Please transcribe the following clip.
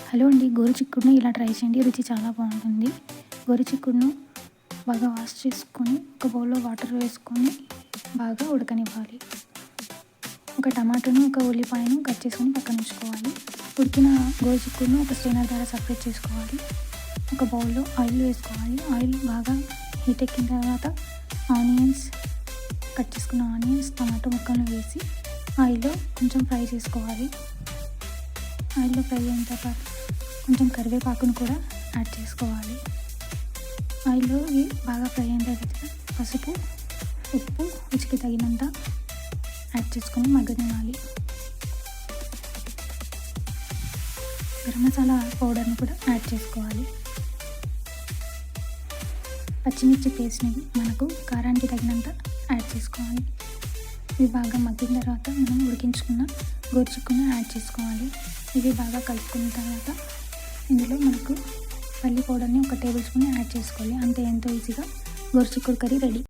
Hello అండి, గోరుచిక్కుడును ఇలా try చేయండి. రుచి చాలా బాగుంటుంది. గోరుచిక్కుడును బాగా వాష్ చేసుకొని ఒక బౌల్లో వాటర్ వేసుకొని బాగా ఉడకనివ్వాలి. ఒక టమాటాను ఒక ఉల్లిపాయను కట్ చేసుకొని పక్కన ఉంచుకోవాలి. ఉడికిన గోరుచిక్కుడును ఒక స్ట్రైనర్ ద్వారా సపరేట్ చేసుకోవాలి. ఒక బౌల్లో ఆయిల్ వేసుకోవాలి. ఆయిల్ బాగా హీట్ ఎక్కిన తర్వాత ఆనియన్స్, కట్ చేసుకున్న ఆనియన్స్, టమాటో ముక్కలను వేసి ఆయిల్లో కొంచెం ఫ్రై చేసుకోవాలి. ఆయిల్లో ఫ్రై అయిన తర్వాత కొంచెం కరివేపాకును కూడా యాడ్ చేసుకోవాలి. ఆయిల్లో ఇవి బాగా ఫ్రై అయిన తర్వాత పసుపు, ఉప్పు రుచికి తగినంత యాడ్ చేసుకొని మగ్గనివ్వాలి. గరం మసాలా పౌడర్ని కూడా యాడ్ చేసుకోవాలి. పచ్చిమిర్చి పేస్ట్ని మనకు కారానికి తగినంత యాడ్ చేసుకోవాలి. ఇవి బాగా మగ్గిన తర్వాత మనం ఉడికించుకున్న గోరుచిక్కుడును యాడ్ చేసుకోవాలి. ఇవి బాగా కలుపుకున్న తర్వాత ఇందులో మనకు పల్లి పౌడర్ని ఒక టేబుల్ స్పూన్ యాడ్ చేసుకోవాలి. అంతే, ఎంతో ఈజీగా గోరుచిక్కుడు కర్రీ రెడీ.